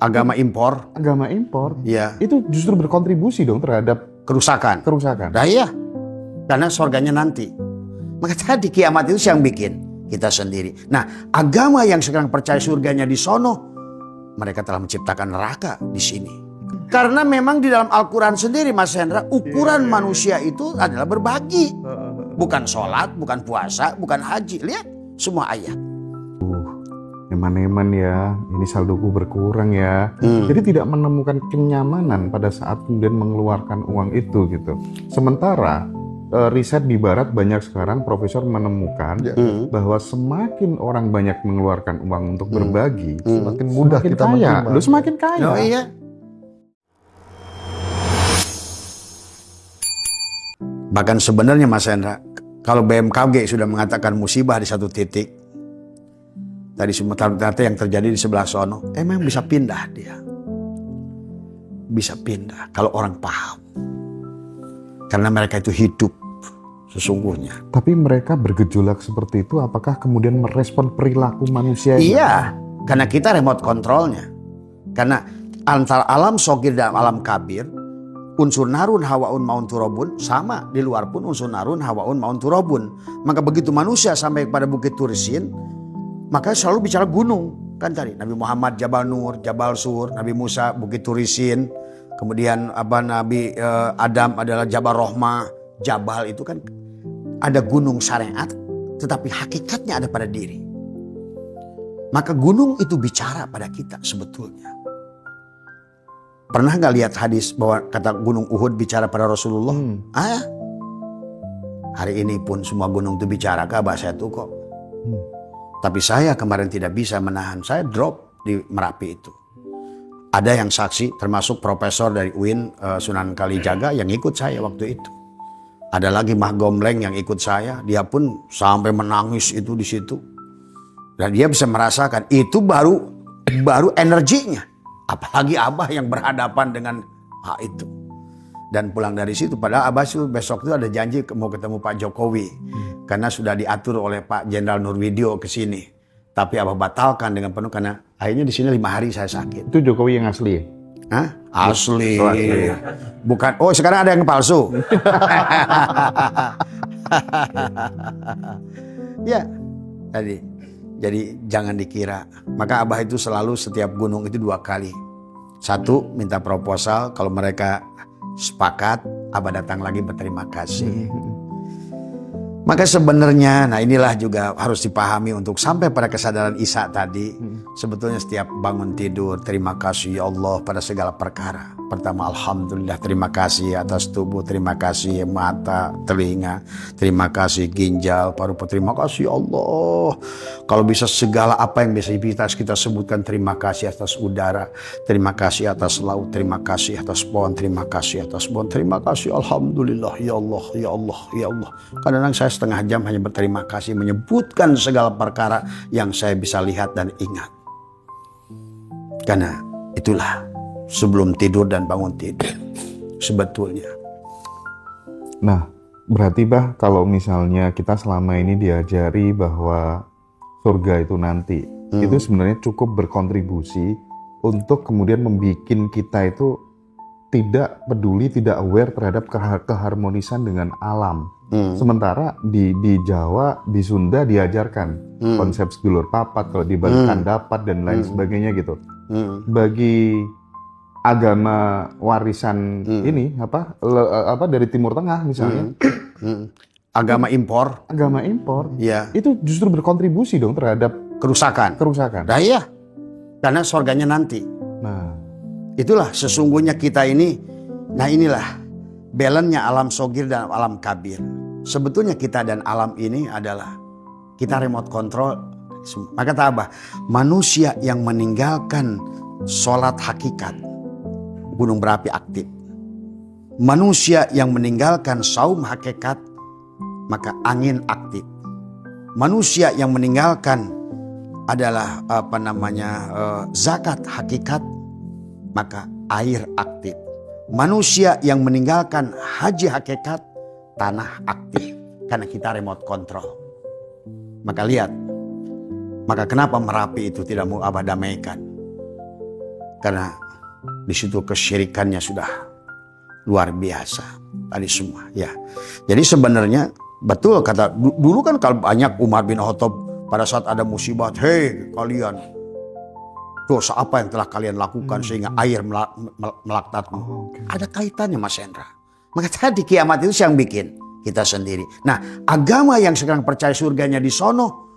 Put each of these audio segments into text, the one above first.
Agama impor. Agama impor. Ya. Itu justru berkontribusi dong terhadap Kerusakan. Nah iya. Karena surganya nanti. Maka tadi kiamat itu yang bikin kita sendiri. Nah, agama yang sekarang percaya surganya di sono, mereka telah menciptakan neraka di sini. Karena memang di dalam Al-Quran sendiri, Mas Hendra, ukuran manusia itu adalah berbagi. Bukan sholat, bukan puasa, bukan haji. Lihat semua ayat. Eman-eman ya, ini saldoku berkurang ya. Jadi tidak menemukan kenyamanan pada saat kemudian mengeluarkan uang itu gitu. Sementara riset di barat banyak sekarang profesor menemukan bahwa semakin orang banyak mengeluarkan uang untuk berbagi, semakin mudah semakin kita kaya. menerima. Lu semakin kaya. Oh iya. Bahkan sebenarnya Mas Hendra, kalau BMKG sudah mengatakan musibah di satu titik, tadi semua ternyata yang terjadi di sebelah sono, emang bisa pindah dia. Bisa pindah kalau orang paham. Karena mereka itu hidup sesungguhnya. Tapi mereka bergejolak seperti itu, apakah kemudian merespon perilaku manusia? Iya, karena kita remote kontrolnya. Karena antara alam sogir dan alam kabir, unsur narun hawaun maun turobun sama, di luar pun unsur narun hawaun maun turobun. Maka begitu manusia sampai kepada Bukit Turisin, maka selalu bicara gunung. Kan tadi Nabi Muhammad Jabal Nur, Jabal Sur, Nabi Musa Bukit Turisin, kemudian Nabi Adam adalah Jabal Rohmah. Jabal itu kan ada gunung syariat, tetapi hakikatnya ada pada diri. Maka gunung itu bicara pada kita sebetulnya. Pernah nggak lihat hadis bahwa kata gunung Uhud bicara pada Rasulullah? Hari ini pun semua gunung itu bicara ke bahasa itu kok. Tapi saya kemarin tidak bisa menahan, saya drop di Merapi itu. Ada yang saksi, termasuk profesor dari UIN Sunan Kalijaga yang ikut saya waktu itu. Ada lagi Mah Gomleng yang ikut saya, dia pun sampai menangis itu di situ. Dan dia bisa merasakan itu baru energinya. Apalagi Abah yang berhadapan dengan hal itu. Dan pulang dari situ, padahal Abah itu besok itu ada janji mau ketemu Pak Jokowi. Karena sudah diatur oleh Pak Jenderal Nurwidio ke sini. Tapi Abah batalkan dengan penuh karena akhirnya di sini 5 hari saya sakit. Itu Jokowi yang asli? Hah? Asli. Oh, asli. Bukan. Oh, sekarang ada yang palsu. Ya, tadi. Jadi jangan dikira. Maka Abah itu selalu setiap gunung itu 2 kali. 1, minta proposal. Kalau mereka sepakat, Abah datang lagi berterima kasih. Maka sebenarnya, nah inilah juga harus dipahami untuk sampai pada kesadaran Isa tadi. Sebetulnya setiap bangun tidur, terima kasih ya Allah pada segala perkara. Pertama, alhamdulillah, terima kasih atas tubuh, terima kasih mata, telinga, terima kasih ginjal, paru-paru, terima kasih ya Allah. Kalau bisa segala apa yang bisa kita sebutkan, terima kasih atas udara, terima kasih atas laut, terima kasih atas pohon, terima kasih atas pohon, terima kasih alhamdulillah ya Allah, ya Allah, ya Allah. Kadang-kadang saya setengah jam hanya berterima kasih menyebutkan segala perkara yang saya bisa lihat dan ingat. Karena itulah sebelum tidur dan bangun tidur sebetulnya. Nah, berarti Bah, kalau misalnya kita selama ini diajari bahwa surga itu nanti, itu sebenarnya cukup berkontribusi untuk kemudian membuat kita itu tidak peduli, tidak aware terhadap keharmonisan dengan alam. Sementara di Jawa, di Sunda diajarkan konsep sedulur papat, kalau di Bali dapat dan lain sebagainya gitu. Bagi agama warisan ini apa dari Timur Tengah misalnya, agama impor, ya. Itu justru berkontribusi dong terhadap kerusakan. Nah iya, karena surganya nanti. Nah, itulah sesungguhnya kita ini. Nah inilah balance-nya alam sogir dan alam kabir. Sebetulnya kita dan alam ini adalah kita remote control. Maka kata Abah, manusia yang meninggalkan sholat hakikat, gunung berapi aktif. Manusia yang meninggalkan saum hakikat, maka angin aktif. Manusia yang meninggalkan adalah zakat hakikat, maka air aktif. Manusia yang meninggalkan haji hakikat, tanah aktif. Karena kita remote control. Maka lihat, maka kenapa Merapi itu tidak mau Abah damaikan? Karena di situ kesyirikannya sudah luar biasa tadi semua ya. Jadi sebenarnya betul kata dulu kan kalau banyak Umar bin Khattab pada saat ada musibah, hei kalian, dosa apa yang telah kalian lakukan sehingga air melaknatmu. Ada kaitannya Mas Hendra. Maka tadi kiamat itu yang bikin kita sendiri. Nah, agama yang sekarang percaya surganya di sono,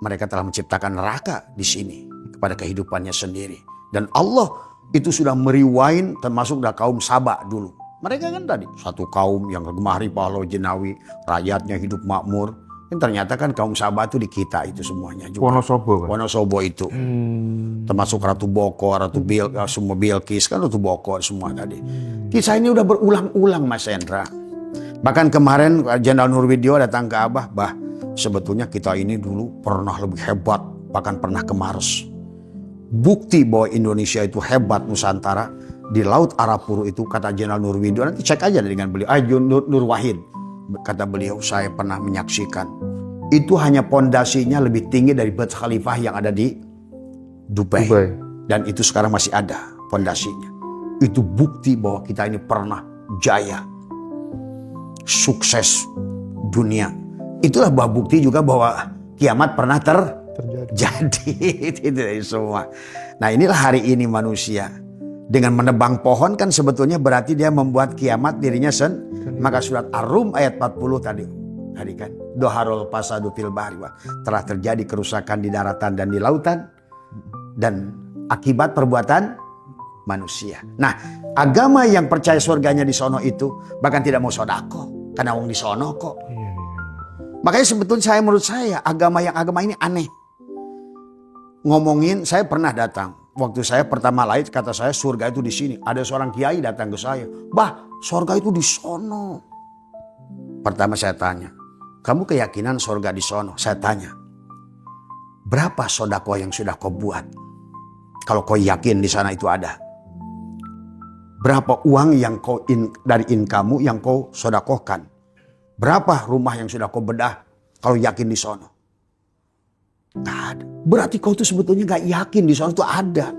mereka telah menciptakan neraka di sini kepada kehidupannya sendiri. Dan Allah itu sudah merewind termasuk dari kaum Saba dulu. Mereka kan tadi satu kaum yang gemari pahlaw jenawi, rakyatnya hidup makmur. Dan ternyata kan kaum Saba itu di kita itu semuanya juga. Wonosobo kan? Wonosobo itu. Termasuk Ratu Boko, semua Bilqis kan Ratu Boko semua tadi. Kisah ini udah berulang-ulang Mas Hendra. Bahkan kemarin Jenderal Nurwidio datang ke Abah, bah sebetulnya kita ini dulu pernah lebih hebat, bahkan pernah ke Mars. Bukti bahwa Indonesia itu hebat Nusantara di Laut Arafuru itu kata Jenderal Nurwidio, nanti cek aja dengan beliau, Nur Wahid. Kata beliau, saya pernah menyaksikan itu hanya pondasinya lebih tinggi dari Burj Khalifah yang ada di Dubai. Dan itu sekarang masih ada pondasinya. Itu bukti bahwa kita ini pernah jaya, sukses dunia. Itulah bukti juga bahwa kiamat pernah terjadi. Itu dari semua. Nah inilah hari ini manusia. Dengan menebang pohon kan sebetulnya berarti dia membuat kiamat dirinya Maka surat Ar-Rum ayat 40 tadi kan. Doharul fasadu fil bahri, telah terjadi kerusakan di daratan dan di lautan. Dan akibat perbuatan manusia. Nah agama yang percaya surganya di sono itu bahkan tidak mau sodako. Karena wong di sono kok. Makanya sebetulnya menurut saya agama ini aneh. Ngomongin saya pernah datang. Waktu saya pertama lahir kata saya surga itu di sini. Ada seorang kiai datang ke saya. Bah, surga itu di sono. Pertama saya tanya, kamu keyakinan surga di sono? Saya tanya, berapa sodako yang sudah kau buat? Kalau kau yakin di sana itu ada. Berapa uang yang dari income-mu yang kau sodakohkan? Berapa rumah yang sudah kau bedah kalau yakin di sono? Nggak ada. Berarti kau itu sebetulnya gak yakin di sana itu ada.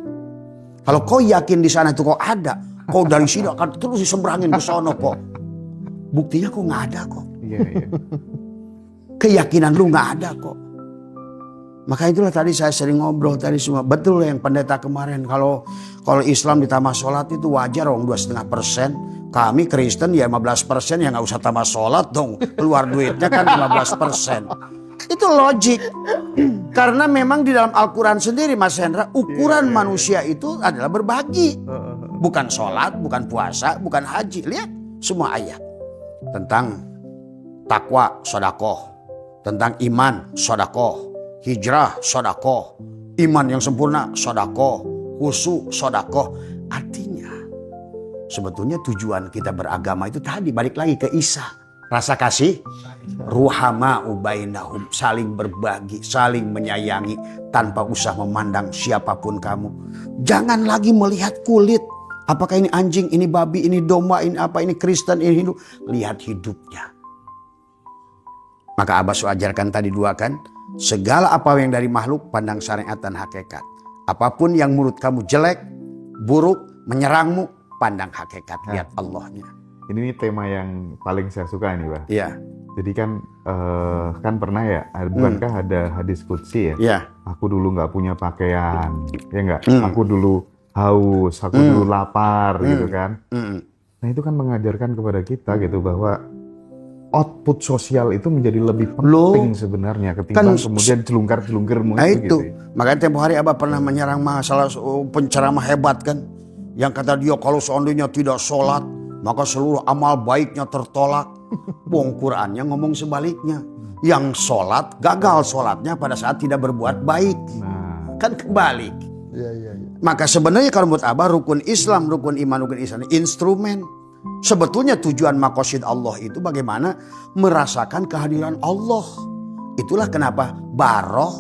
Kalau kau yakin di sana itu kau ada, kau dari sini akan terus disembrangin ke sono kok. Buktinya kok gak ada kok. Keyakinan lu gak ada kok. Maka itulah tadi saya sering ngobrol tadi semua. Betul yang pendeta kemarin. Kalau Islam ditambah sholat itu wajar dong 2,5%. Kami Kristen ya 15% ya gak usah tambah sholat dong. Keluar duitnya kan 15%. Itu logik. Karena memang di dalam Al-Quran sendiri Mas Hendra, ukuran manusia itu adalah berbagi. Bukan sholat, bukan puasa, bukan haji. Lihat semua ayat. Tentang takwa, sodakoh. Tentang iman, sodakoh. Hijrah, sodakoh. Iman yang sempurna, sodakoh. Khusyuk, sodakoh. Artinya sebetulnya tujuan kita beragama itu tadi balik lagi ke Isa. Rasa kasih, ruhama ubainahum, saling berbagi, saling menyayangi tanpa usah memandang siapapun kamu. Jangan lagi melihat kulit. Apakah ini anjing, ini babi, ini domba, ini apa, ini Kristen, ini Hindu. Lihat hidupnya. Maka Abah ajarkan tadi dua kan, segala apa yang dari makhluk pandang syariat dan hakikat. Apapun yang menurut kamu jelek, buruk, menyerangmu, pandang hakikat, lihat Allahnya. Ini tema yang paling saya suka nih, Pak. Iya. Jadi kan pernah ya, bukankah ada hadis qudsi ya? Iya. Aku dulu nggak punya pakaian, ya nggak? Aku dulu haus, aku dulu lapar, gitu kan? Nah itu kan mengajarkan kepada kita gitu bahwa output sosial itu menjadi lebih penting sebenarnya ketimbang kemudian jelungkar-jelungkirmu itu. Gitu. Makanya tempo hari Abah pernah menyerang masalah penceramah hebat kan, yang kata dia kalau seandainya tidak sholat maka seluruh amal baiknya tertolak. Wong Qurannya ngomong sebaliknya. Yang sholat gagal sholatnya pada saat tidak berbuat baik. Kan kebalik. Maka sebenarnya kalau menurut Abah rukun Islam, rukun iman, rukun Islam instrumen. Sebetulnya tujuan maqasid Allah itu bagaimana merasakan kehadiran Allah. Itulah kenapa Baroh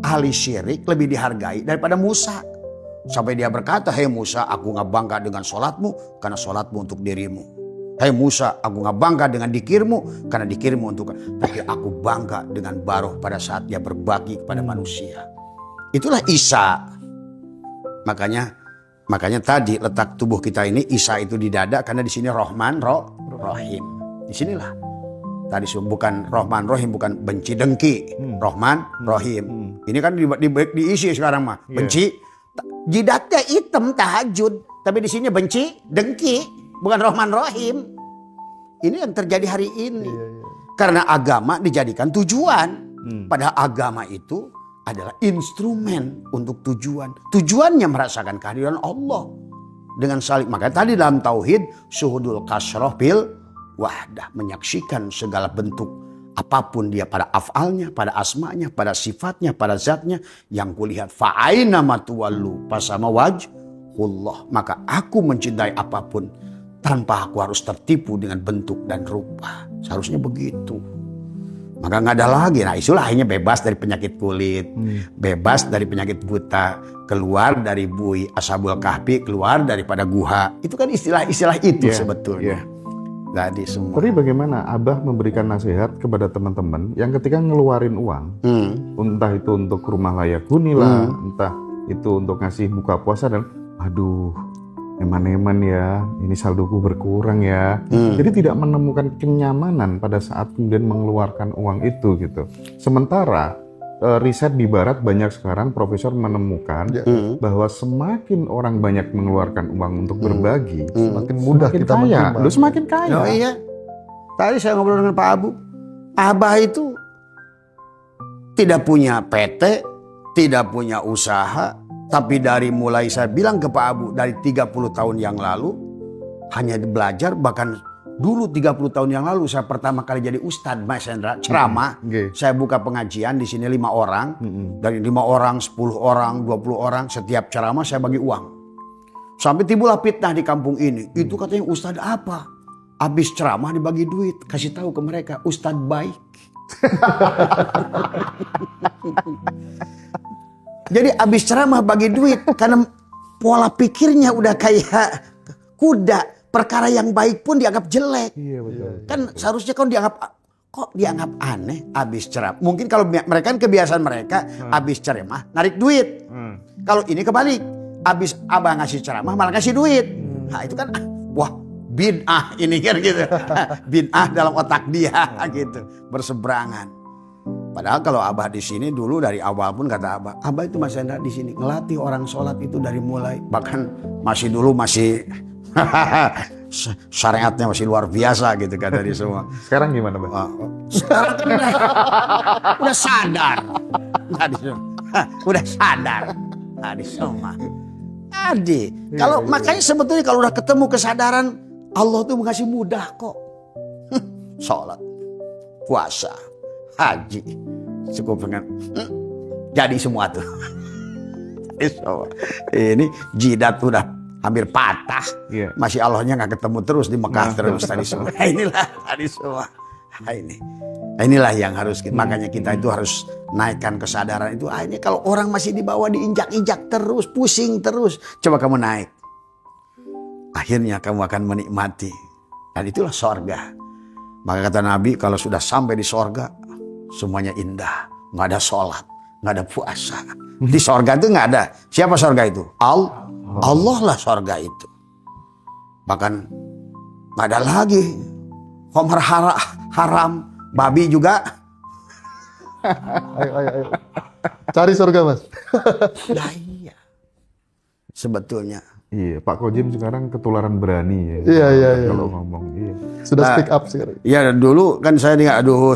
ahli syirik lebih dihargai daripada Musa. Sampai dia berkata, hei Musa, aku gak bangga dengan sholatmu karena sholatmu untuk dirimu. Hei Musa, aku gak bangga dengan dikirmu karena dikirmu untuk. Tapi aku bangga dengan Baroh pada saat dia berbagi kepada manusia. Itulah Isa. Makanya Makanya tadi letak tubuh kita ini Isa itu di dada karena di sini Rahman, Rahim. Di sinilah. Tadi bukan Rahman, Rahim, bukan benci dengki. Rahman, Rahim. Ini kan diisi sekarang mah. Benci. Jidatnya hitam tahajud. Tapi di sini benci, dengki. Bukan Rahman, Rahim. Ini yang terjadi hari ini. Karena agama dijadikan tujuan. Padahal agama itu adalah instrumen untuk tujuan. Tujuannya merasakan kehadiran Allah dengan saling. Maka tadi dalam tauhid syuhudul kasroh bil wahdah, menyaksikan segala bentuk apapun dia pada afalnya, pada asmanya, pada sifatnya, pada zatnya yang kulihat fa'aina matuwallu pasama wajhullah. Maka aku mencintai apapun tanpa aku harus tertipu dengan bentuk dan rupa. Seharusnya begitu. Maka nggak ada lagi. Nah itulah akhirnya bebas dari penyakit kulit, bebas dari penyakit buta, keluar dari bui Ashabul Kahfi, keluar daripada guha. Itu kan istilah-istilah itu sebetulnya. Tadi semua. Tapi bagaimana Abah memberikan nasihat kepada teman-teman yang ketika ngeluarin uang, entah itu untuk rumah layak huni lah, entah itu untuk ngasih buka puasa dan aduh, eman-eman ya, ini saldoku berkurang ya. Jadi tidak menemukan kenyamanan pada saat kemudian mengeluarkan uang itu gitu. Sementara riset di barat banyak sekarang profesor menemukan bahwa semakin orang banyak mengeluarkan uang untuk berbagi, semakin mudah kita menerima. Semakin kaya. Oh iya. Tadi saya ngobrol dengan Pak Abu. Abah itu tidak punya PT, tidak punya usaha. Tapi dari mulai saya bilang ke Pak Abu dari 30 tahun yang lalu hanya belajar, bahkan dulu 30 tahun yang lalu saya pertama kali jadi ustadz Mas Hendra ceramah. Saya buka pengajian di sini 5 orang. Dari 5 orang, 10 orang, 20 orang setiap ceramah saya bagi uang. Sampai timbullah fitnah di kampung ini. Itu katanya ustadz apa? Habis ceramah dibagi duit, kasih tahu ke mereka ustadz baik. Jadi abis ceramah bagi duit karena pola pikirnya udah kayak kuda. Perkara yang baik pun dianggap jelek. Iya betul. Kan seharusnya kan dianggap aneh abis ceramah. Mungkin kalau mereka kan kebiasaan mereka abis ceramah narik duit. Kalau ini kebalik. Abis abah ngasih ceramah malah ngasih duit. Nah itu kan wah bid'ah ini kan gitu. Bid'ah dalam otak dia gitu. Berseberangan. Padahal kalau abah di sini dulu dari awal pun kata abah itu Mas Hendra di sini ngelatih orang sholat itu dari mulai, bahkan masih syariatnya masih luar biasa gitu kan dari semua. Sekarang gimana Bang? Sekarang kan udah sadar, udah sadar tadi semua. Tadi kalau makanya sebetulnya kalau udah ketemu kesadaran Allah tuh mengasih mudah kok. Sholat, puasa, haji, cukup dengan jadi semua tuh. Ini jidat udah hampir patah, masih Allahnya nggak ketemu terus di Mekah terus tadi semua. Inilah tadi semua. Inilah yang harus kita, makanya kita itu harus naikkan kesadaran itu. Ini kalau orang masih di bawah diinjak-injak terus, pusing terus, coba kamu naik. Akhirnya kamu akan menikmati, dan itulah sorga. Maka kata Nabi kalau sudah sampai di sorga semuanya indah, nggak ada sholat, nggak ada puasa. Di sorga itu nggak ada. Siapa sorga itu? Allah lah sorga itu. Bahkan nggak ada lagi khamr haram, babi juga. Ayo. Cari surga Mas. Nah, iya. Sebetulnya. Iya, Pak Kojim sekarang ketularan berani ya. Iya. Kalau ngomong, iya. Sudah speak up sekarang. Ya dulu kan saya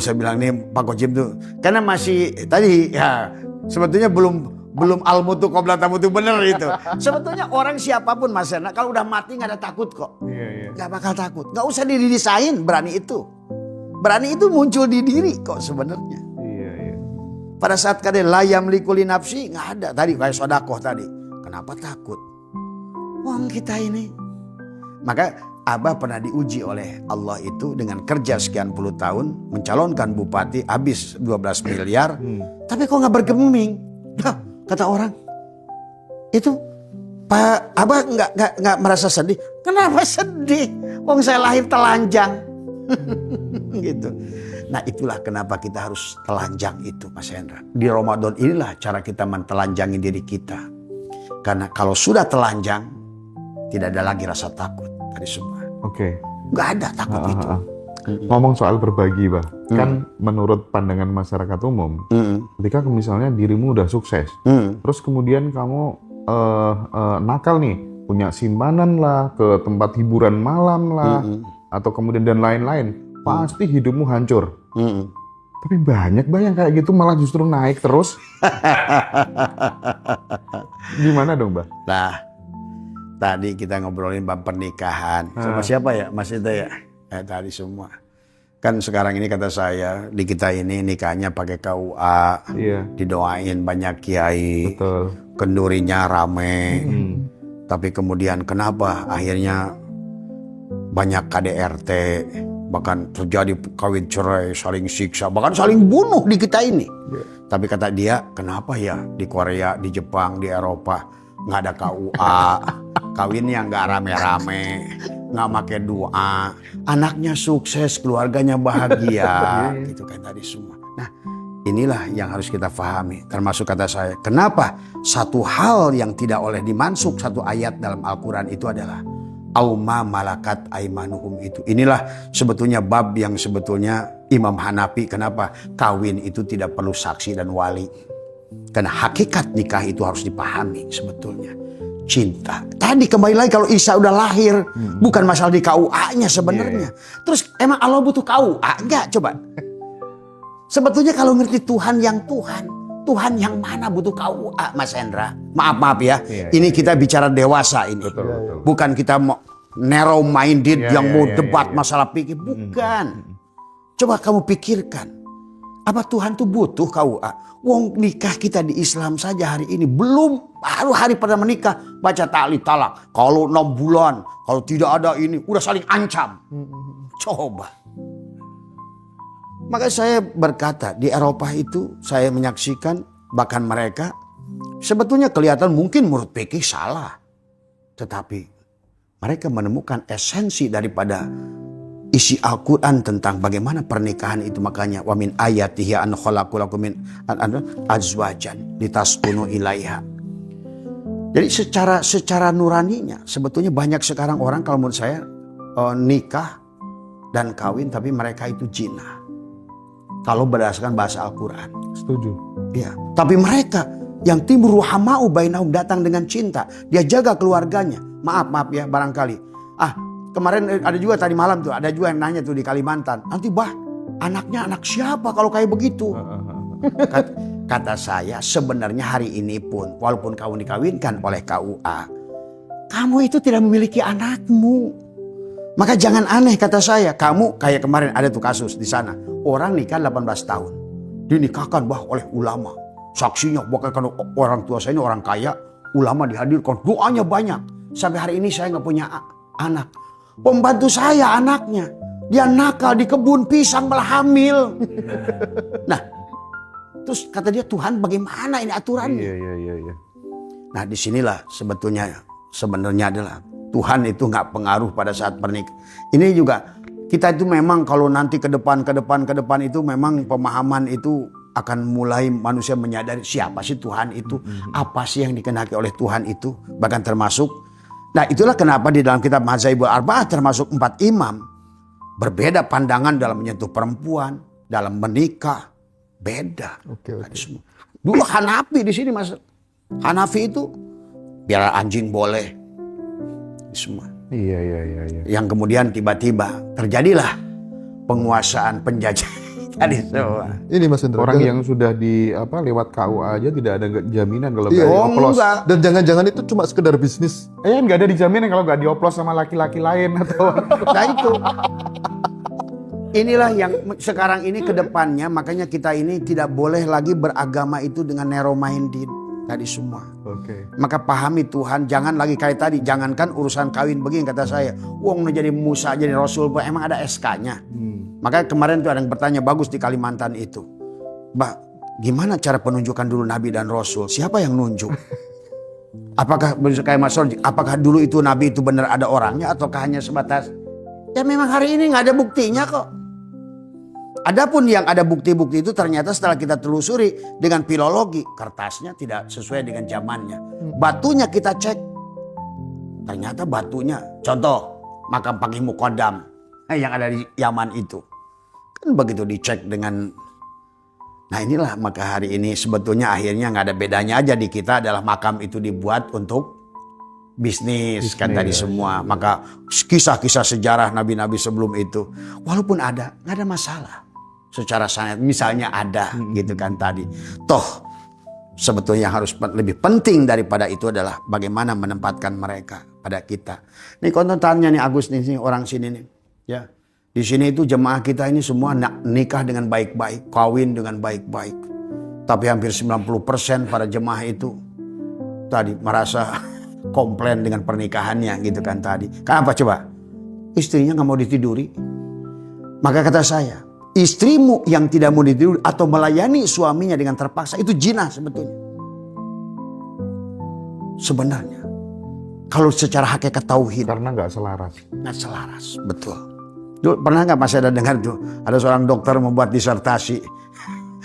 saya bilang nih Pak Kojim tuh karena masih tadi ya sebetulnya belum al-mutu qabla tamutu bener itu. Sebetulnya orang siapapun Mas Hendra kalau udah mati nggak ada takut kok. Iya. Nggak bakal takut. Nggak usah didesain berani itu. Berani itu muncul di diri kok sebenarnya. Iya. Pada saat kalian layam likuli nafsi nggak ada. Tadi kayak sodakoh tadi. Kenapa takut? Wong kita ini. Maka Abah pernah diuji oleh Allah itu dengan kerja sekian puluh tahun. Mencalonkan bupati habis 12 miliar. Tapi kok nggak bergeming? Nah, kata orang. Itu Pak Abah nggak merasa sedih. Kenapa sedih? Wong saya lahir telanjang. Gitu. Nah itulah kenapa kita harus telanjang itu Mas Hendra. Di Ramadan inilah cara kita mentelanjangi diri kita. Karena kalau sudah telanjang tidak ada lagi rasa takut tadi semua. Oke. Nggak ada takut itu. Ngomong soal berbagi, Bah. Kan menurut pandangan masyarakat umum, ketika misalnya dirimu udah sukses, terus kemudian kamu nakal nih, punya simpanan lah, ke tempat hiburan malam lah, atau kemudian dan lain-lain, pasti hidupmu hancur. Tapi banyak Bah yang kayak gitu malah justru naik terus. Gimana dong, Bah? Nah, tadi kita ngobrolin bab pernikahan. Sama siapa ya? Mas itu ya? Tadi semua. Kan sekarang ini kata saya, di kita ini nikahnya pakai KUA. Iya. Didoain banyak kiai. Betul. Kendurinya rame. Tapi kemudian kenapa akhirnya banyak KDRT. Bahkan terjadi kawin cerai, saling siksa. Bahkan saling bunuh di kita ini. Tapi kata dia, kenapa ya di Korea, di Jepang, di Eropa nggak ada KUA, kawinnya nggak rame-rame, nggak pakai doa, anaknya sukses, keluarganya bahagia, gitu kan tadi semua. Nah, inilah yang harus kita pahami. Termasuk kata saya, kenapa satu hal yang tidak oleh dimansuk satu ayat dalam Al-Quran itu adalah Auma malakat aimanuhum itu. Inilah sebetulnya bab yang sebetulnya Imam Hanafi kenapa kawin itu tidak perlu saksi dan wali. Karena hakikat nikah itu harus dipahami sebetulnya. Cinta. Tadi kembali lagi kalau Isa udah lahir. Bukan masalah di KUA-nya sebenarnya. Terus emang Allah butuh KUA? Enggak, coba. Sebetulnya kalau ngerti Tuhan yang Tuhan. Tuhan yang mana butuh KUA, Mas Hendra? Maaf ya. Ini kita bicara dewasa ini. Betul. Bukan kita mau narrow minded yang mau debat masalah pikir. Bukan. Coba kamu pikirkan. Apa Tuhan tuh butuh KUA? Wong nikah kita di Islam saja hari ini belum baru hari pada menikah baca ta'li talak. Kalau 6 bulan, kalau tidak ada ini udah saling ancam. Coba. Maka saya berkata di Eropa itu saya menyaksikan bahkan mereka sebetulnya kelihatan mungkin menurut fikih salah. Tetapi mereka menemukan esensi daripada isi Al-Quran tentang bagaimana pernikahan itu. Makanya wa min ayatihi an khalaqalakum min azwajan litaskunu ilaiha. Jadi secara nuraninya sebetulnya banyak sekarang orang kalau menurut saya nikah dan kawin tapi mereka itu zina. Kalau berdasarkan bahasa Al-Quran. Setuju. Iya. Tapi mereka yang timbul ruhamau bainahum datang dengan cinta. Dia jaga keluarganya. Maaf ya barangkali. Kemarin ada juga tadi malam tuh, ada juga yang nanya tuh di Kalimantan. Nanti anaknya anak siapa kalau kayak begitu? Kata saya sebenarnya hari ini pun walaupun kamu dikawinkan oleh KUA, kamu itu tidak memiliki anakmu. Maka jangan aneh kata saya. Kamu kayak kemarin ada tuh kasus di sana. Orang nikah 18 tahun. Dinikahkan oleh ulama. Saksinya bahkan orang tua saya ini orang kaya. Ulama dihadirkan. Doanya banyak. Sampai hari ini saya nggak punya anak. Pembantu saya anaknya. Dia nakal di kebun pisang malah hamil. Nah, terus kata dia Tuhan bagaimana ini aturannya? Iya. Nah disinilah sebenarnya adalah Tuhan itu nggak pengaruh pada saat pernikahan. Ini juga kita itu memang kalau nanti ke depan itu memang pemahaman itu akan mulai manusia menyadari siapa sih Tuhan itu, apa sih yang dikehendaki oleh Tuhan itu, bahkan termasuk. Nah itulah kenapa di dalam kitab Mazhabul Arba'ah termasuk 4 imam berbeda pandangan dalam menyentuh perempuan, dalam menikah, beda. Oke. Dulu Hanafi di sini Mas. Hanafi itu biar anjing boleh. Semua. Iya. Yang kemudian tiba-tiba terjadilah penguasaan penjajah tadi semua. Ini Mas Hendra. Orang yang sudah lewat KUA aja tidak ada jaminan kalau Iya, nggak dioplos. enggak. Dan jangan-jangan itu cuma sekedar bisnis. Nggak ada dijaminan kalau nggak dioplos sama laki-laki lain atau. Nah itu. Inilah yang sekarang ini ke depannya makanya kita ini tidak boleh lagi beragama itu dengan narrow minded tadi semua. Oke. Maka pahami Tuhan, jangan lagi kayak tadi, jangankan urusan kawin begini kata saya. Wong jadi Musa jadi Rasul, emang ada SK-nya. Maka kemarin tuh ada yang bertanya bagus di Kalimantan itu. Gimana cara penunjukan dulu Nabi dan Rasul? Siapa yang nunjuk? Apakah kayak Mas Sorji, apakah dulu itu Nabi itu benar ada orangnya ataukah hanya sebatas? Ya memang hari ini nggak ada buktinya kok. Adapun yang ada bukti-bukti itu ternyata setelah kita telusuri dengan filologi, kertasnya tidak sesuai dengan zamannya. Batunya kita cek. Ternyata batunya, contoh makam Pangih Mukodam yang ada di Yaman itu. Kan begitu dicek dengan, nah inilah maka hari ini sebetulnya akhirnya nggak ada bedanya aja di kita adalah makam itu dibuat untuk bisnis kan tadi semua. Maka kisah-kisah sejarah nabi-nabi sebelum itu, walaupun ada, nggak ada masalah. Secara sanad misalnya ada gitu kan tadi. Toh sebetulnya yang harus lebih penting daripada itu adalah bagaimana menempatkan mereka pada kita. Nih kontentannya nih Agus nih orang sini nih. Ya. Di sini itu jemaah kita ini semua nikah dengan baik-baik, kawin dengan baik-baik. Tapi hampir 90% para jemaah itu tadi merasa komplain dengan pernikahannya gitu kan tadi. Kenapa coba? Istrinya nggak mau ditiduri. Maka kata saya, istrimu yang tidak mau ditiduri atau melayani suaminya dengan terpaksa itu jinah sebetulnya. Sebenarnya. Kalau secara hakikat tauhid. Karena nggak selaras. Nggak selaras, betul. Dulu, pernah nggak masih ada dengar tuh? Ada seorang dokter membuat disertasi.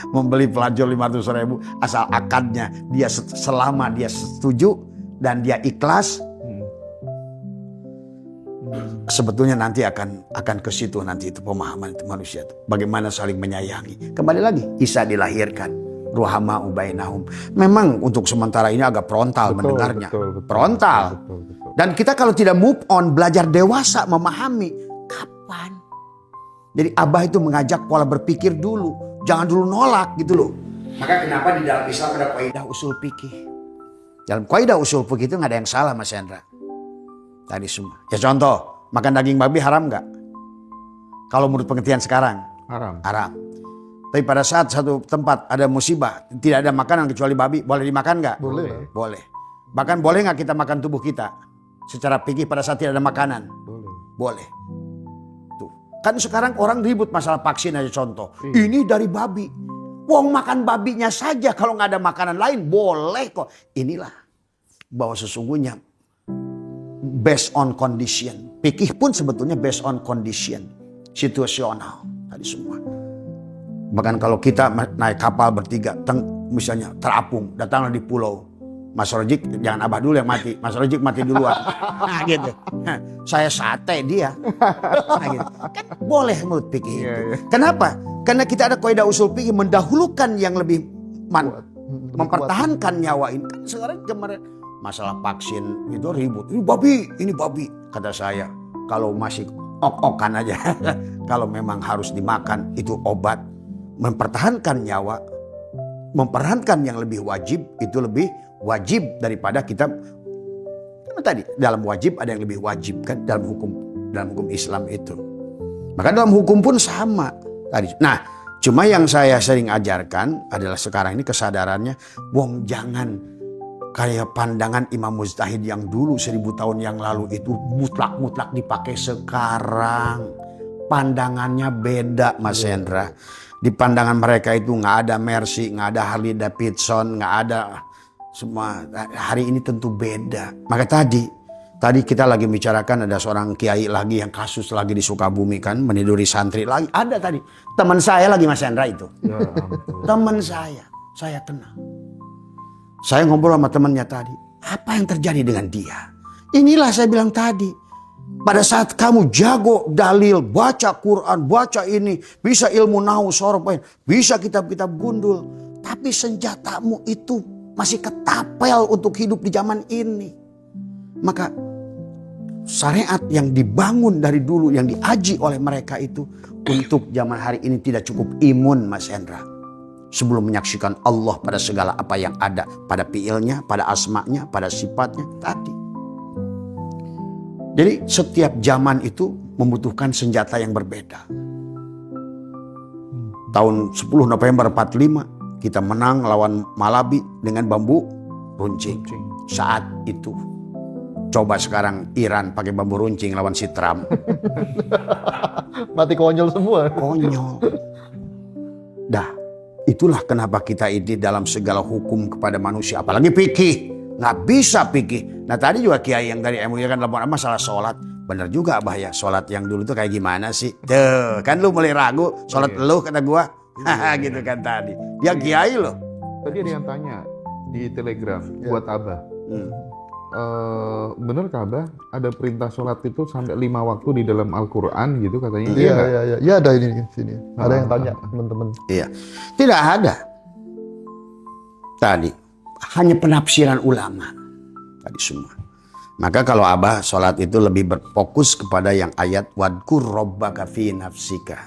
Membeli pelacur 500.000 asal akadnya. Dia selama dia setuju dan dia ikhlas. Sebetulnya nanti akan ke situ nanti itu pemahaman itu manusia itu. Bagaimana saling menyayangi. Kembali lagi Isa dilahirkan. Ruhama ubainahum. Memang untuk sementara ini agak frontal mendengarnya. Betul, frontal. Betul. Dan kita kalau tidak move on belajar dewasa memahami kapan. Jadi Abah itu mengajak pola berpikir dulu. Jangan dulu nolak gitu loh. Maka kenapa di dalam Islam ada kaidah usul fikih. Dalam kaidah usul fikih itu nggak ada yang salah Mas Hendra. Tadi semua. Ya contoh. Makan daging babi haram nggak? Kalau menurut pengertian sekarang Haram. haram. Tapi pada saat satu tempat ada musibah, tidak ada makanan kecuali babi, boleh dimakan nggak? Boleh. Boleh. Bahkan boleh nggak kita makan tubuh kita? Secara fikih pada saat tidak ada makanan? Boleh. Boleh. Tuh. Kan sekarang orang ribut masalah vaksin aja contoh. Ini dari babi. Wong makan babinya saja kalau nggak ada makanan lain boleh kok. Inilah bahwa sesungguhnya based on condition. Fikih pun sebetulnya based on condition. Situasional. Tadi semua. Bahkan kalau kita naik kapal bertiga. Misalnya terapung. Datanglah di pulau. Mas Rojik jangan Abah dulu yang mati. Mas Rojik mati duluan. Nah gitu. Saya sate dia. Nah gitu. Kan boleh menurut fikih itu. Kenapa? Karena kita ada kaidah usul fikih mendahulukan yang lebih mempertahankan nyawa ini. Kan sekarang kemarin masalah vaksin itu ribut. Ini babi. Kata saya, kalau masih ok-okan aja. Kalau memang harus dimakan, itu obat. Mempertahankan nyawa, mempertahankan yang lebih wajib, itu lebih wajib daripada kita. Karena tadi, dalam wajib ada yang lebih wajib kan dalam hukum Islam itu. Maka dalam hukum pun sama. Tadi. Nah, cuma yang saya sering ajarkan adalah sekarang ini kesadarannya, wong jangan kayak pandangan Imam Mujtahid yang dulu 1000 tahun yang lalu itu mutlak dipakai sekarang. Pandangannya beda Mas Hendra. Di pandangan mereka itu nggak ada Mercy, nggak ada Harley Davidson, nggak ada semua. Hari ini tentu beda. Maka tadi kita lagi bicarakan ada seorang kiai lagi yang kasus lagi di Sukabumi kan meniduri santri lagi. Ada tadi teman saya lagi Mas Hendra itu. Ya ampun. Teman saya kenal. Saya ngobrol sama temannya tadi. Apa yang terjadi dengan dia? Inilah saya bilang tadi. Pada saat kamu jago dalil, baca Quran, baca ini, bisa ilmu nahu, sorof, bisa kitab-kitab gundul. Tapi senjatamu itu masih ketapel untuk hidup di zaman ini. Maka syariat yang dibangun dari dulu, yang diaji oleh mereka itu untuk zaman hari ini tidak cukup imun Mas Hendra. Sebelum menyaksikan Allah pada segala apa yang ada. Pada fiilnya, pada asma'nya, pada sifatnya tadi. Jadi setiap zaman itu membutuhkan senjata yang berbeda. Tahun 10 November 45 kita menang lawan Malabi dengan bambu runcing. Saat itu. Coba sekarang Iran pakai bambu runcing lawan si Trump. Mati konyol semua. Konyol. Dah. Itulah kenapa kita ini dalam segala hukum kepada manusia. Apalagi fikih. Nggak bisa fikih. Nah tadi juga Kiai yang dari MUI kan laporan masalah sholat. Bener juga Abah ya. Sholat yang dulu tuh kayak gimana sih? Tuh kan lu mulai ragu. Sholat lu kata gua. Haha gitu kan tadi. Dia Kiai loh. Tadi ada yang tanya di Telegram buat Abah. bener kah Abah? Ada perintah sholat itu sampai 5 waktu di dalam Al-Quran gitu katanya? Iya, nggak? iya, iya. Ya ada ini di sini. Ada yang tanya teman-teman. Iya. Tidak ada. Tadi hanya penafsiran ulama. Tadi semua. Maka kalau Abah sholat itu lebih berfokus kepada yang ayat wadkur rabbaka fi nafsika.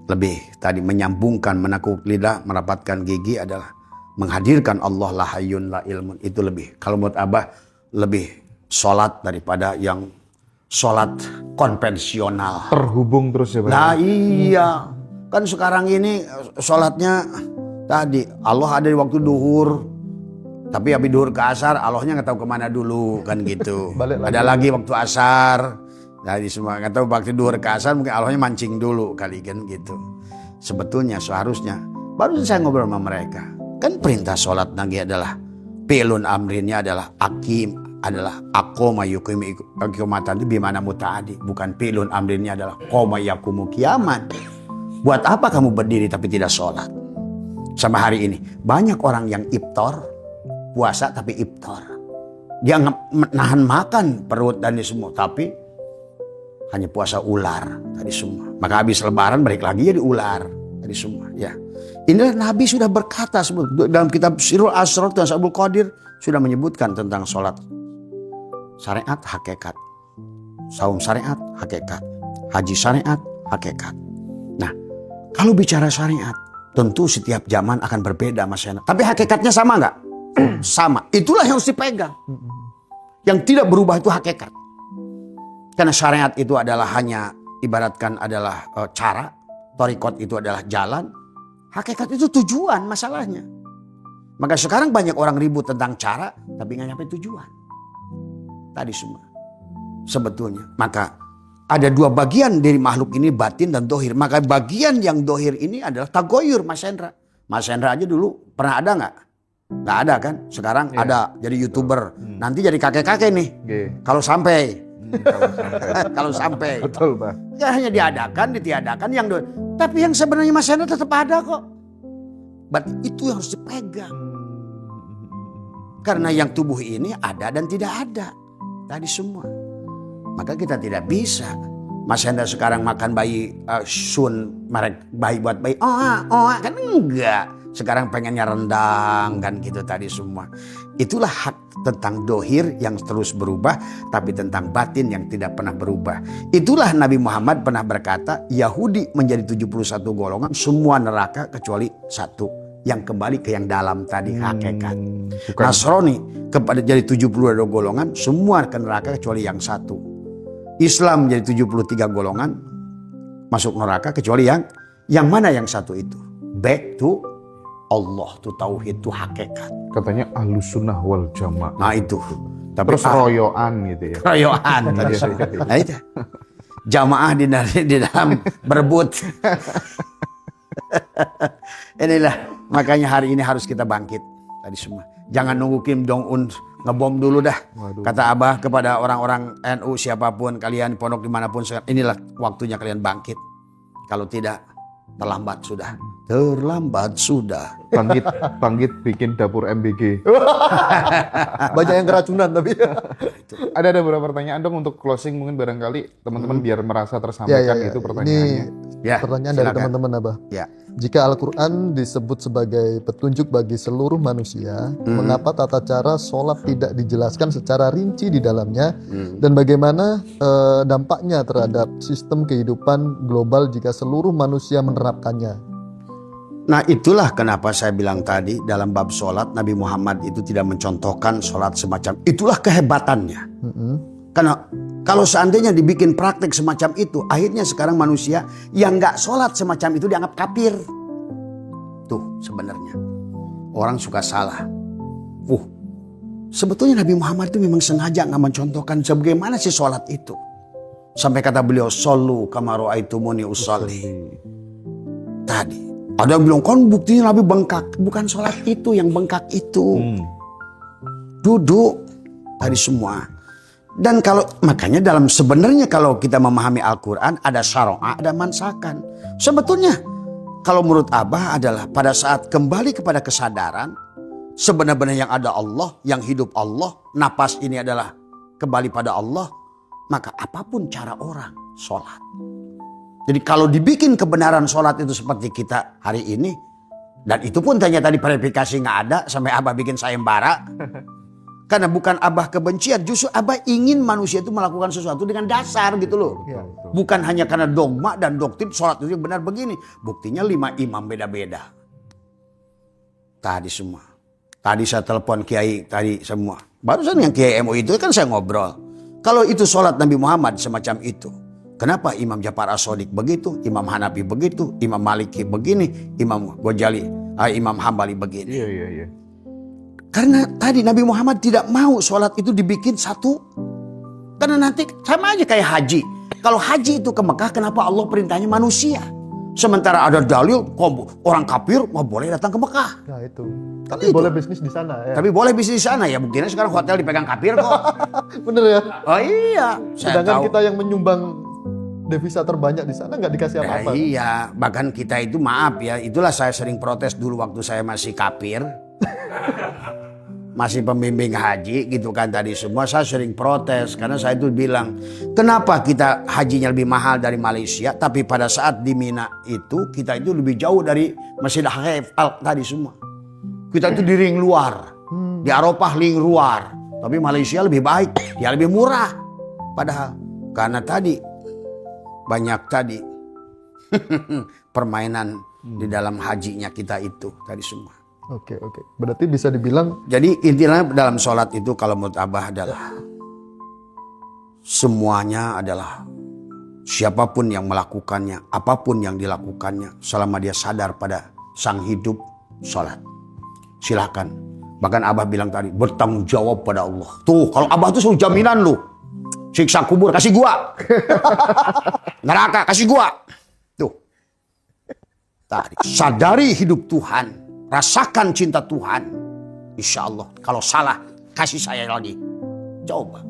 Lebih tadi menyambungkan, menekuk lidah, merapatkan gigi adalah menghadirkan Allah la hayyun la ilmun. Itu lebih. Kalau menurut Abah lebih sholat daripada yang sholat konvensional. Terhubung terus ya Pak? Nah iya. Kan sekarang ini sholatnya tadi Allah ada di waktu duhur. Tapi habis duhur ke asar, Allahnya nggak tahu kemana dulu kan gitu. Ada lagi waktu asar, jadi semua nggak tahu waktu duhur ke asar mungkin Allahnya mancing dulu kali kan gitu. Sebetulnya seharusnya baru saya ngobrol sama mereka, kan perintah sholat lagi adalah pilun amrinnya adalah akim adalah akoma yukim ikumatan itu bimana mutaadi, bukan pilun amrinnya adalah koma yakumu kiamat. Buat apa kamu berdiri tapi tidak sholat? Sama hari ini banyak orang yang iftar puasa tapi iftar. Dia nahan makan perut dan ini semua. Tapi hanya puasa ular tadi semua. Maka habis lebaran balik lagi jadi ular tadi semua. Ya, inilah Nabi sudah berkata dalam kitab Sirul Asrar dan Sabul Qadir sudah menyebutkan tentang sholat syariat hakikat, saum syariat hakikat, haji syariat hakikat. Nah, kalau bicara syariat tentu setiap zaman akan berbeda Mas Yana. Tapi hakikatnya sama nggak? Sama. Itulah yang harus dipegang. Yang tidak berubah itu hakikat. Karena syariat itu adalah hanya ibaratkan adalah cara. Thariqat itu adalah jalan. Hakikat itu tujuan masalahnya. Maka sekarang banyak orang ribut tentang cara tapi nggak nyampe tujuan. Tadi semua. Sebetulnya. Maka ada dua bagian dari makhluk ini, batin dan dohir. Maka bagian yang dohir ini adalah tagoyur Mas Hendra. Mas Hendra aja dulu pernah ada nggak? Nggak ada kan? Sekarang ada jadi YouTuber. Nanti jadi kakek-kakek nih. Kalau sampai. Kalau sampai. Betul Pak. Ya hanya diadakan, ditiadakan yang tapi yang sebenarnya Mas Hendra tetap ada kok. Berarti itu yang harus dipegang. Karena yang tubuh ini ada dan tidak ada. Tadi semua. Maka kita tidak bisa. Mas Hendra sekarang makan bayi bayi buat bayi. Kan enggak. Sekarang pengennya rendang kan gitu tadi semua. Itulah hak tentang dohir yang terus berubah. Tapi tentang batin yang tidak pernah berubah. Itulah Nabi Muhammad pernah berkata. Yahudi menjadi 71 golongan. Semua neraka kecuali satu. Yang kembali ke yang dalam tadi hakikat. Nasrani kepada jadi 72 golongan. Semua ke neraka kecuali yang satu. Islam menjadi 73 golongan. Masuk neraka kecuali yang mana yang satu itu. Back to Allah tuh tauhid tuh hakikat. Katanya ahlus sunnah wal jamaah. Nah itu. Tapi terus royoan gitu ya. Royoan. Nah itu. Jamaah di dalam berebut. Inilah makanya hari ini harus kita bangkit tadi semua. Jangan nunggu Kim Jong Un ngebom dulu dah. Waduh. Kata Abah kepada orang-orang NU siapapun kalian pondok dimanapun inilah waktunya kalian bangkit. Kalau tidak terlambat sudah. Terlambat sudah. Bangkit bikin dapur MBG. Banyak yang keracunan tapi. Ada beberapa pertanyaan dong untuk closing mungkin barangkali teman-teman biar merasa tersampaikan gitu pertanyaannya. Ini pertanyaan dari teman-teman Abah. Ya. Jika Al-Quran disebut sebagai petunjuk bagi seluruh manusia, mengapa tata cara sholat tidak dijelaskan secara rinci di dalamnya, dan bagaimana dampaknya terhadap sistem kehidupan global jika seluruh manusia menerapkannya? Nah itulah kenapa saya bilang tadi dalam bab sholat Nabi Muhammad itu tidak mencontohkan sholat semacam itulah kehebatannya. Karena kalau seandainya dibikin praktek semacam itu, akhirnya sekarang manusia yang nggak sholat semacam itu dianggap kafir. Tuh sebenarnya orang suka salah. Sebetulnya Nabi Muhammad itu memang sengaja nggak mencontohkan sebagaimana sih sholat itu. Sampai kata beliau, "Shollu kama ra'aitumuni usolli." Tadi ada yang bilang kan buktinya Nabi bengkak. Bukan sholat itu yang bengkak itu. Duduk tadi semua. Dan kalau makanya sebenarnya kalau kita memahami Al-Quran ada syara'a, ada mansakan. Sebetulnya kalau menurut Abah adalah pada saat kembali kepada kesadaran sebenar-benarnya yang ada Allah, yang hidup Allah, napas ini adalah kembali pada Allah, maka apapun cara orang sholat. Jadi kalau dibikin kebenaran sholat itu seperti kita hari ini, dan itu pun ternyata tadi verifikasi nggak ada, sampai Abah bikin sayembara. Karena bukan Abah kebencian, justru Abah ingin manusia itu melakukan sesuatu dengan dasar gitu loh. Ya. Bukan hanya karena dogma dan doktrin sholat itu benar begini. Buktinya 5 imam beda-beda. Tadi semua. Tadi saya telepon Kiai tadi semua. Barusan yang Kiai MUI itu kan saya ngobrol. Kalau itu sholat Nabi Muhammad semacam itu. Kenapa Imam Ja'far As-Shadiq begitu, Imam Hanafi begitu, Imam Maliki begini, Imam Ghazali, Imam Hambali begini. Iya. Karena tadi Nabi Muhammad tidak mau sholat itu dibikin satu. Karena nanti sama aja kayak haji. Kalau haji itu ke Mekah, kenapa Allah perintahnya manusia? Sementara ada dalil orang kafir mau boleh datang ke Mekah. Nah itu. Kan Tapi itu. boleh bisnis di sana ya. Tapi boleh bisnis di sana ya. Buktinya sekarang hotel dipegang kafir kok. Bener ya. Oh iya. Saya Sedangkan tahu. kita yang menyumbang devisa terbanyak di sana nggak dikasih apa-apa. Iya. Bahkan kita itu maaf ya. Itulah saya sering protes dulu waktu saya masih kafir. Masih pembimbing haji gitu kan tadi semua, saya sering protes karena saya itu bilang kenapa kita hajinya lebih mahal dari Malaysia tapi pada saat di Mina itu kita itu lebih jauh dari Masjid Al tadi semua. Kita itu di ring luar, di Arafah ring luar, tapi Malaysia lebih baik, dia lebih murah. Padahal karena tadi banyak tadi permainan di dalam hajinya kita itu tadi semua. Oke. Berarti bisa dibilang Jadi intinya dalam sholat itu kalau menurut Abah adalah semuanya adalah siapapun yang melakukannya, apapun yang dilakukannya, selama dia sadar pada sang hidup, sholat. Silakan. Bahkan Abah bilang tadi bertanggung jawab pada Allah. Tuh kalau Abah tuh selalu jaminan lu. Siksa kubur kasih gua. Neraka kasih gua. Tuh. Tadi sadari hidup Tuhan. Rasakan cinta Tuhan. Insya Allah. Kalau salah, kasih saya lagi. Coba.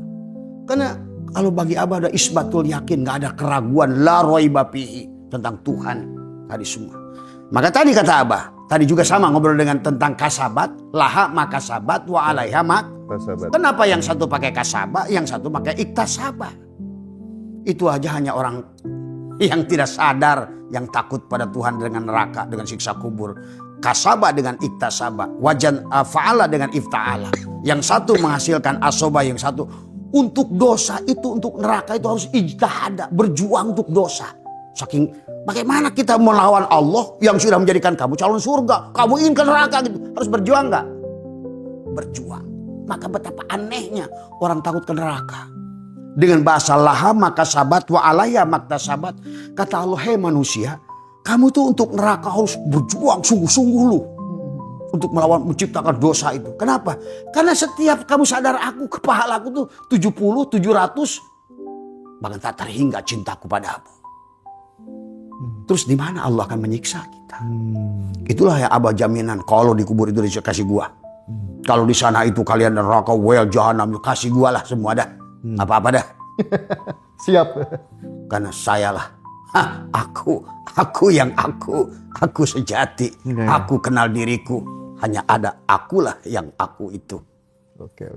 Karena kalau bagi Abah ada isbatul yakin. Gak ada keraguan. La roiba fihi. Tentang Tuhan. Tadi semua. Maka tadi kata Abah. Tadi juga sama ngobrol dengan tentang kasabat. Laha makasabat wa alaiha Sahabat. Kenapa yang satu pakai kasabah, yang satu pakai iktasabah? Itu aja hanya orang yang tidak sadar. Yang takut pada Tuhan dengan neraka, dengan siksa kubur. Kasabah dengan iktasabah, wajan fa'ala dengan ifta'ala. Yang satu menghasilkan asobah, yang satu untuk dosa itu, untuk neraka itu harus ijtihada, berjuang untuk dosa. Saking bagaimana kita melawan Allah yang sudah menjadikan kamu calon surga, kamu ingin ke neraka gitu, harus berjuang nggak? Berjuang. Maka betapa anehnya orang takut ke neraka. Dengan bahasa laha maka sabat wa alaya makta sabat. Kata Allah, hei manusia, kamu tuh untuk neraka harus berjuang sungguh-sungguh lu. Untuk melawan, menciptakan dosa itu. Kenapa? Karena setiap kamu sadar aku, kepala aku tuh 70, 700. Bahkan tak terhingga cintaku padamu. Terus di mana Allah akan menyiksa kita? Itulah ya Abah jaminan. Kalau dikubur itu dikasih gua. Kalau di sana itu kalian neraka, well jahanam, kasih gua lah semua dah. Apa-apa dah. siap. Karena sayalah. Aku yang aku sejati. Aku kenal diriku. Hanya ada akulah yang aku itu. Oke.